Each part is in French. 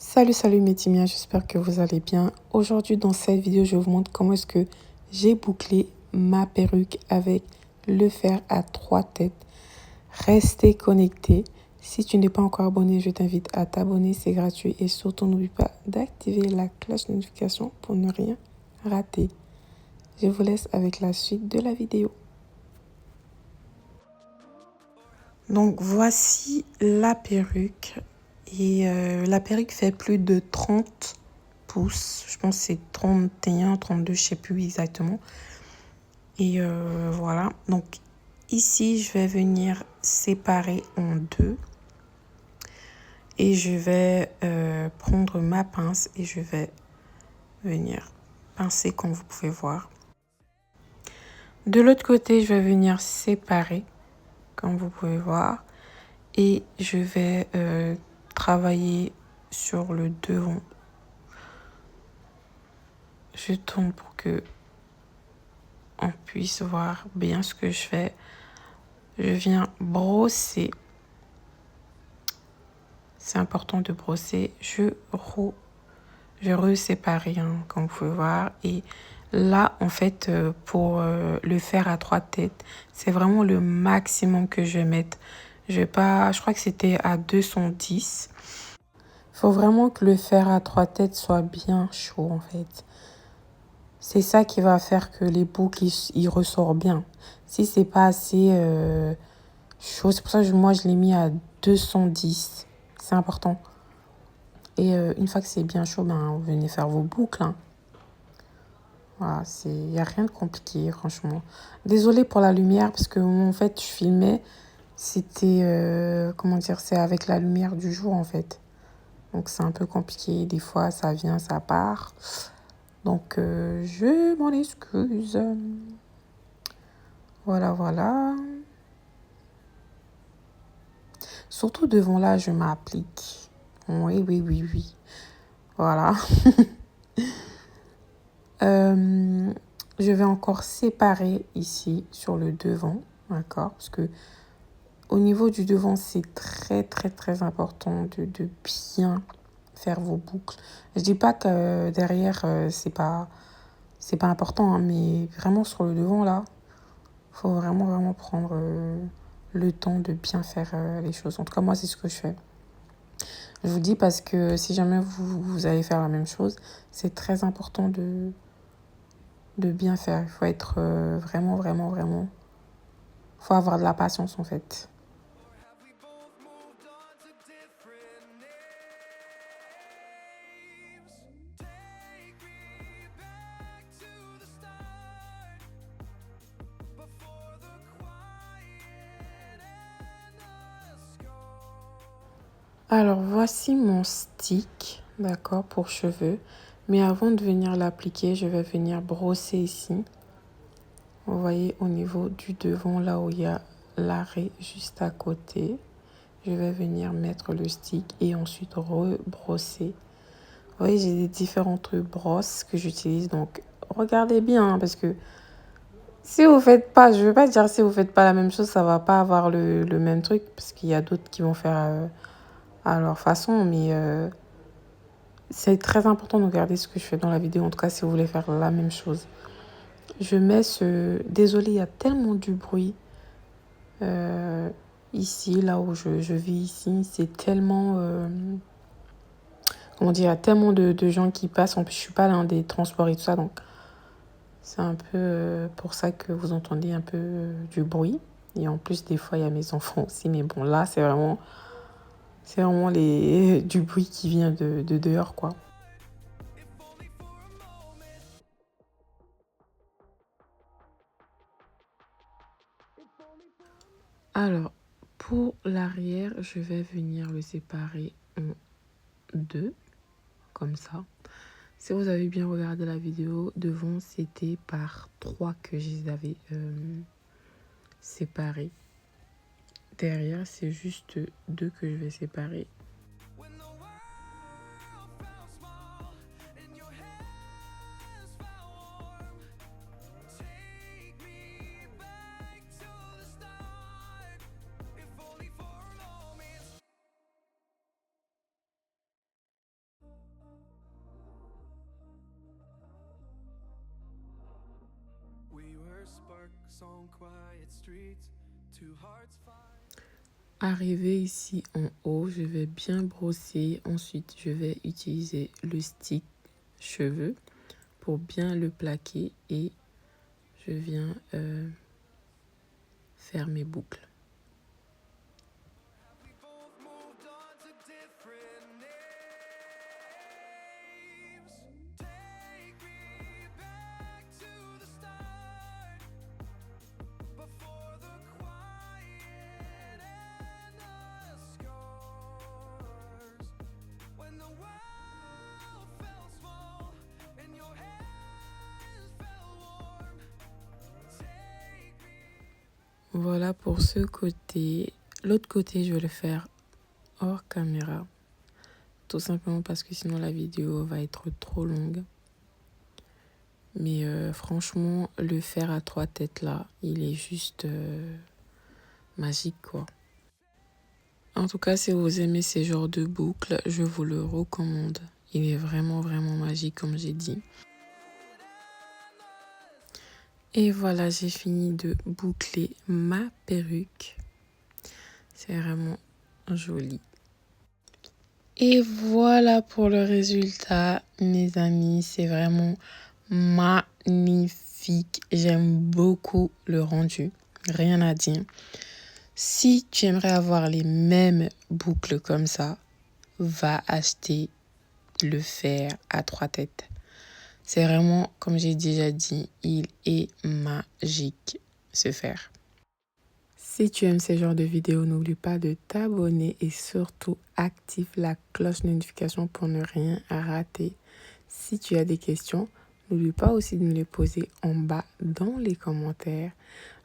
Salut mes Timias, j'espère que vous allez bien. Aujourd'hui dans cette vidéo, je vous montre comment est-ce que j'ai bouclé ma perruque avec le fer à 3 têtes. Restez connectés. Si tu n'es pas encore abonné, je t'invite à t'abonner, c'est gratuit. Et surtout, n'oublie pas d'activer la cloche de notification pour ne rien rater. Je vous laisse avec la suite de la vidéo. Donc voici la perruque. Et la perruque fait plus de 30 pouces. Je pense que c'est 31, 32, je sais plus exactement. Et voilà. Donc ici, je vais venir séparer en deux. Et je vais prendre ma pince et je vais venir pincer comme vous pouvez voir. De l'autre côté, je vais venir séparer comme vous pouvez voir. Et je vais travailler sur le devant. Je tourne pour que on puisse voir bien ce que je fais. Je viens brosser. C'est important de brosser. Je resépare, comme vous pouvez voir. Et là, en fait, pour le faire à 3 têtes, c'est vraiment le maximum que je vais mettre. Je crois que c'était à 210. Il faut vraiment que le fer à 3 têtes soit bien chaud, en fait. C'est ça qui va faire que les boucles, ils ressortent bien. Si c'est pas assez chaud, c'est pour ça que moi, je l'ai mis à 210. C'est important. Et une fois que c'est bien chaud, ben, vous venez faire vos boucles. Voilà, il n'y a rien de compliqué, franchement. Désolée pour la lumière, parce que en fait, je filmais, c'était, comment dire, c'est avec la lumière du jour, en fait. Donc, c'est un peu compliqué. Des fois, ça vient, ça part. Donc, je m'en excuse. Voilà. Surtout devant là, je m'applique. Oui. Voilà. Je vais encore séparer ici sur le devant. D'accord? Parce que au niveau du devant, c'est très important de bien faire vos boucles. Je dis pas que derrière, c'est pas important, mais vraiment sur le devant, là, il faut vraiment prendre le temps de bien faire les choses. En tout cas, moi, c'est ce que je fais. Je vous dis parce que si jamais vous allez faire la même chose, c'est très important de bien faire. Il faut être vraiment. Il faut avoir de la patience, en fait. Alors, voici mon stick, d'accord, pour cheveux. Mais avant de venir l'appliquer, je vais venir brosser ici. Vous voyez, au niveau du devant, là où il y a l'arrêt juste à côté. Je vais venir mettre le stick et ensuite rebrosser. Vous voyez, j'ai des différentes brosses que j'utilise. Donc, regardez bien, parce que si vous faites pas, je veux pas dire si vous faites pas la même chose, ça va pas avoir le même truc. Parce qu'il y a d'autres qui vont faire à leur façon. Mais c'est très important de regarder ce que je fais dans la vidéo. En tout cas, si vous voulez faire la même chose. Je mets ce... Désolée, il y a tellement du bruit. Ici, là où je vis ici, c'est tellement... comment dire, il y a tellement de gens qui passent. En plus, je suis pas dans des transports et tout ça. Donc, c'est un peu pour ça que vous entendez un peu du bruit. Et en plus, des fois, il y a mes enfants aussi. Mais bon, là, c'est vraiment du bruit qui vient de dehors, quoi. Alors, pour l'arrière, je vais venir le séparer en deux, comme ça. Si vous avez bien regardé la vidéo, devant, c'était par 3 que je les avais séparés. Derrière, c'est juste 2 que je vais séparer. Arrivé ici en haut, je vais bien brosser. Ensuite, je vais utiliser le stick cheveux pour bien le plaquer et je viens faire mes boucles. Voilà pour ce côté. L'autre côté, je vais le faire hors caméra. Tout simplement parce que sinon la vidéo va être trop longue. Mais franchement, le fer à 3 têtes là, il est juste magique quoi. En tout cas, si vous aimez ces genres de boucles, je vous le recommande. Il est vraiment magique comme j'ai dit. Et voilà, j'ai fini de boucler ma perruque. C'est vraiment joli. Et voilà pour le résultat, mes amis. C'est vraiment magnifique. J'aime beaucoup le rendu. Rien à dire. Si tu aimerais avoir les mêmes boucles comme ça, va acheter le fer à 3 têtes. C'est vraiment, comme j'ai déjà dit, il est magique, ce fer. Si tu aimes ce genre de vidéos, n'oublie pas de t'abonner et surtout active la cloche de notification pour ne rien rater. Si tu as des questions, n'oublie pas aussi de me les poser en bas dans les commentaires.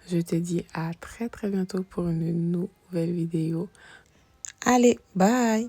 Je te dis à très bientôt pour une nouvelle vidéo. Allez, bye!